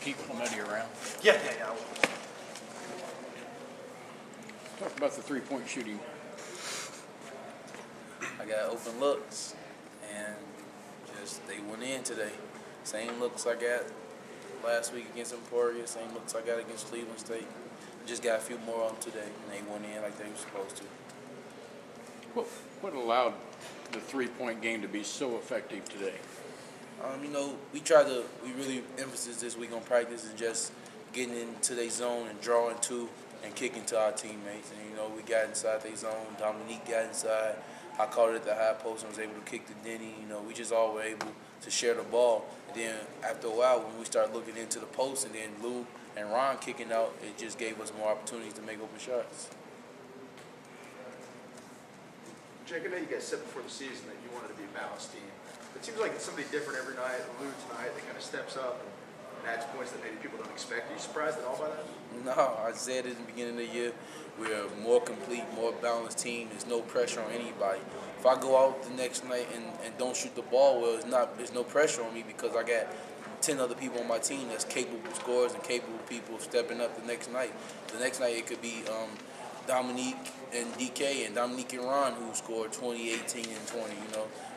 keep Clemente around? Yeah. Talk about the three-point shooting. I got open looks, and just they went in today. Same looks I got last week against Emporia, same looks I got against Cleveland State. Just got a few more on today, and they went in like they were supposed to. What allowed the three-point game to be so effective today? We really emphasis this week on practice and just getting into their zone and drawing to and kicking to our teammates. And, we got inside their zone. Dominique got inside. I caught it at the high post and was able to kick to Denny. We just all were able to share the ball. And then after a while, when we started looking into the post and then Lou and Ron kicking out, it just gave us more opportunities to make open shots. Jake, I know you guys said before the season that you wanted to be a balanced team. It seems like it's somebody different every night. Lou tonight, that kind of steps up and adds points that maybe people don't expect. Are you surprised at all by that? No, I said it in the beginning of the year. We're a more complete, more balanced team. There's no pressure on anybody. If I go out the next night and don't shoot the ball well, there's no pressure on me because I got 10 other people on my team that's capable scorers and capable people stepping up the next night. The next night it could be Dominique and DK and Dominique and Ron who scored 20, 18, and 20.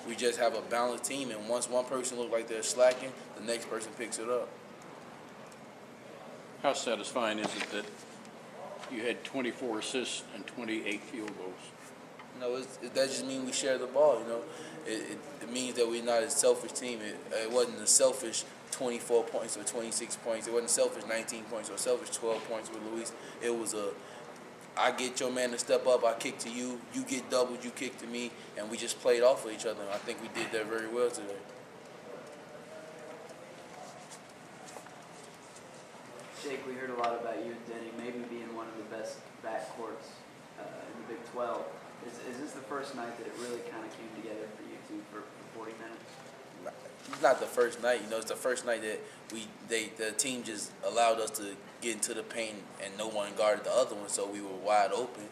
We just have a balanced team, and once one person looks like they're slacking, the next person picks it up. How satisfying is it that you had 24 assists and 28 field goals? That just means we share the ball. It means that we're not a selfish team. It wasn't a selfish 24 points or 26 points. It wasn't selfish 19 points or selfish 12 points with Luis. It was I get your man to step up, I kick to you, you get doubled, you kick to me, and we just played off of each other. And I think we did that very well today. Jake, we heard a lot about you and Denny maybe being one of the best backcourts in the Big 12. Is this the first night that it really kind of came together for you two for 40 minutes? It's not the first night. It's the first night that the team just allowed us to get into the paint and no one guarded the other one, so we were wide open.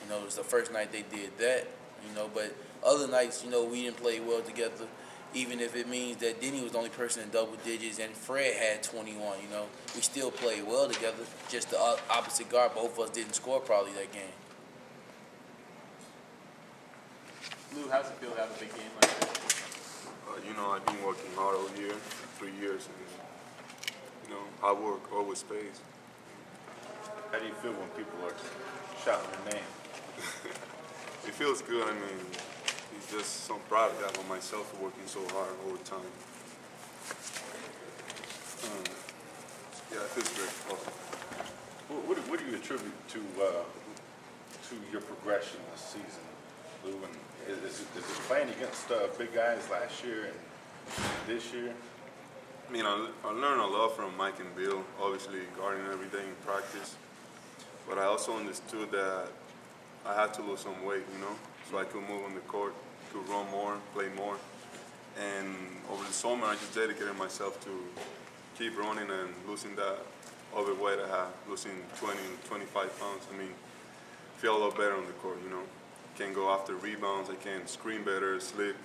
It was the first night they did that. But other nights, we didn't play well together. Even if it means that Denny was the only person in double digits and Fred had 21, we still played well together. Just the opposite guard, both of us didn't score probably that game. Lou, how's it feel to have a big game like that? I've been working hard all year, 3 years, and hard work always pays. How do you feel when people are shouting your name? It feels good. It's just so proud of that of myself for working so hard all the time. Yeah, it feels great. What do you attribute to your progression this season, Lou? And is it playing against big guys last year and this year? I learned a lot from Mike and Bill, obviously guarding every day in practice. But I also understood that I had to lose some weight, so I could move on the court, could run more, play more. And over the summer, I just dedicated myself to keep running and losing that overweight I have, losing 20, 25 pounds. Feel a lot better on the court, Can go after rebounds, I can screen better, slip.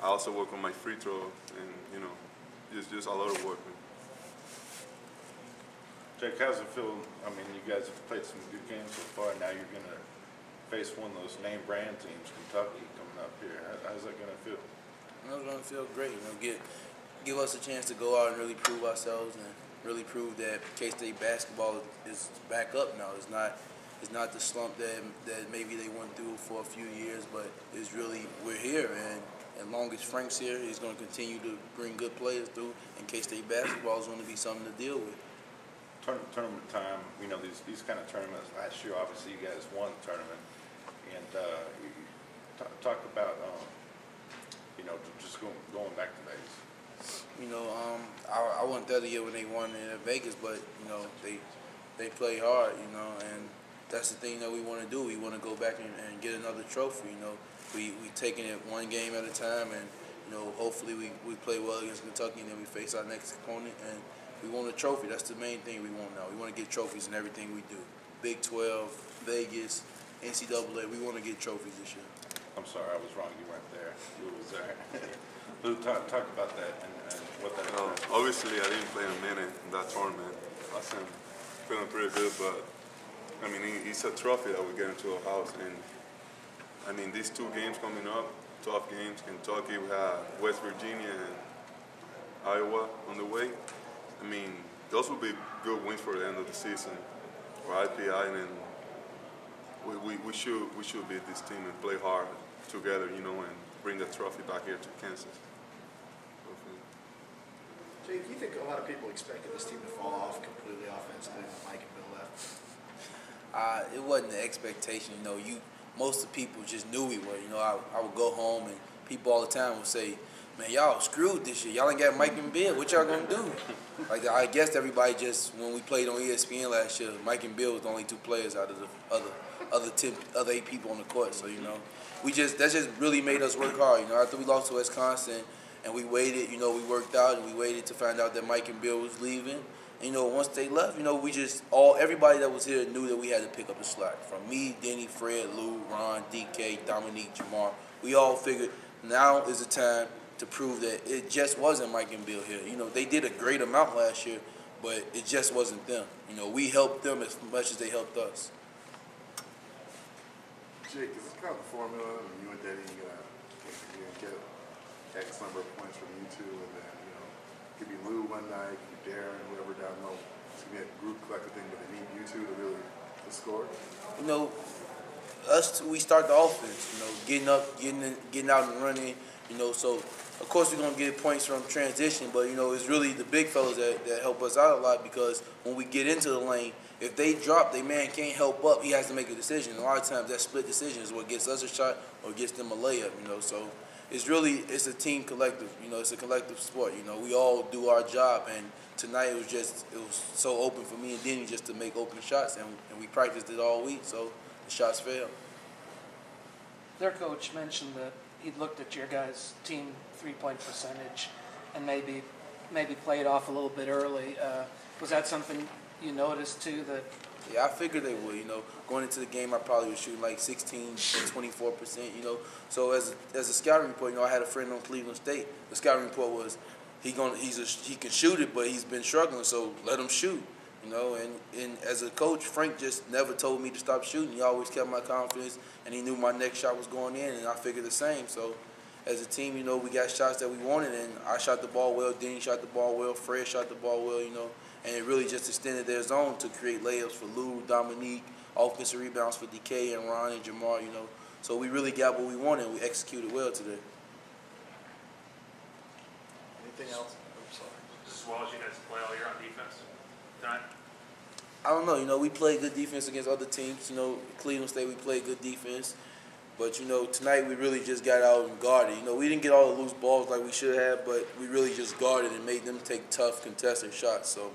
I also work on my free throw, and just a lot of work. Jake, how's it feel? You guys have played some good games so far. Now you're going to face one of those name brand teams, Kentucky, coming up here. How's that going to feel? It's going to feel great. Give us a chance to go out and really prove ourselves and really prove that K-State basketball is back up now. It's not the slump that maybe they went through for a few years, but it's really, we're here, and as long as Frank's here, he's going to continue to bring good players through, and K-State basketball is going to be something to deal with. Tournament time, these kind of tournaments. Last year, obviously, you guys won the tournament, and talk about just going back to Vegas. I wasn't there the year when they won in Vegas, but they play hard, and that's the thing that we want to do. We want to go back and get another trophy. We taking it one game at a time, and hopefully we play well against Kentucky, and then we face our next opponent, and we want a trophy. That's the main thing we want now. We want to get trophies in everything we do. Big 12, Vegas, NCAA. We want to get trophies this year. I'm sorry, I was wrong. You weren't there. Lou was there. Lou, talk about that and what that is. obviously I didn't play a minute in that tournament. I wasn't feeling pretty good, but I mean, it's a trophy that we get into our house. And I mean, these 2 games coming up, tough games. Kentucky, we have West Virginia and Iowa on the way. I mean, those will be good wins for the end of the season for IPI, and we should beat this team and play hard together, you know, and bring the trophy back here to Kansas. Jake, do you think a lot of people expected this team to fall off completely offensively when Mike and Bill left? It wasn't the expectation, you know. Most of the people just knew we were. You know, I would go home and people all the time would say, "Man, y'all screwed this year. Y'all ain't got Mike and Bill. What y'all gonna do?" Like, I guess everybody just, when we played on ESPN last year, Mike and Bill was the only 2 players out of the other 8 people on the court. So, you know, that just really made us work hard. You know, after we lost to Wisconsin and we waited, you know, we worked out and we waited to find out that Mike and Bill was leaving. And, you know, once they left, you know, everybody that was here knew that we had to pick up the slack. From me, Denny, Fred, Lou, Ron, DK, Dominique, Jamar. We all figured now is the time to prove that it just wasn't Mike and Bill here. You know, they did a great amount last year, but it just wasn't them. You know, we helped them as much as they helped us. Jake, is this kind of the formula? I mean, you and Denny get X number of points from you 2, and then, you know, could be Lou one night, could be Darren, whoever down low. It's going to be a group collective thing, but they need you 2 to really score. You know, us 2, we start the offense. You know, getting out and running. You know, so of course we're gonna get points from transition, but you know, it's really the big fellas that help us out a lot, because when we get into the lane, if they drop, their man can't help up. He has to make a decision. And a lot of times that split decision is what gets us a shot or gets them a layup. You know, so it's a team collective. You know, it's a collective sport. You know, we all do our job, and tonight it was so open for me and Denny just to make open shots, and we practiced it all week, so the shots fell. Their coach mentioned that he'd looked at your guys' team 3-point percentage and maybe played off a little bit early. Was that something you noticed too? That Yeah, I figured they would. You know, going into the game, I probably was shooting like 16 or 24%. You know, so as a scouting report, you know, I had a friend on Cleveland State. The scouting report was he can shoot it, but he's been struggling, so let him shoot. You know, and as a coach, Frank just never told me to stop shooting. He always kept my confidence, and he knew my next shot was going in, and I figured the same. So as a team, you know, we got shots that we wanted, and I shot the ball well, Denny shot the ball well, Fred shot the ball well, you know, and it really just extended their zone to create layups for Lou, Dominique, offensive rebounds for DK and Ron and Jamar, you know. So we really got what we wanted, and we executed well today. Anything else? I'm sorry. Just as well as you guys play all year on defense tonight? I don't know. You know, we played good defense against other teams. You know, Cleveland State, we played good defense. But, you know, tonight we really just got out and guarded. You know, we didn't get all the loose balls like we should have, but we really just guarded and made them take tough, contested shots. So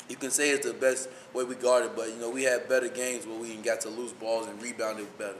you can say it's the best way we guarded, but, you know, we had better games where we got to loose balls and rebounded better.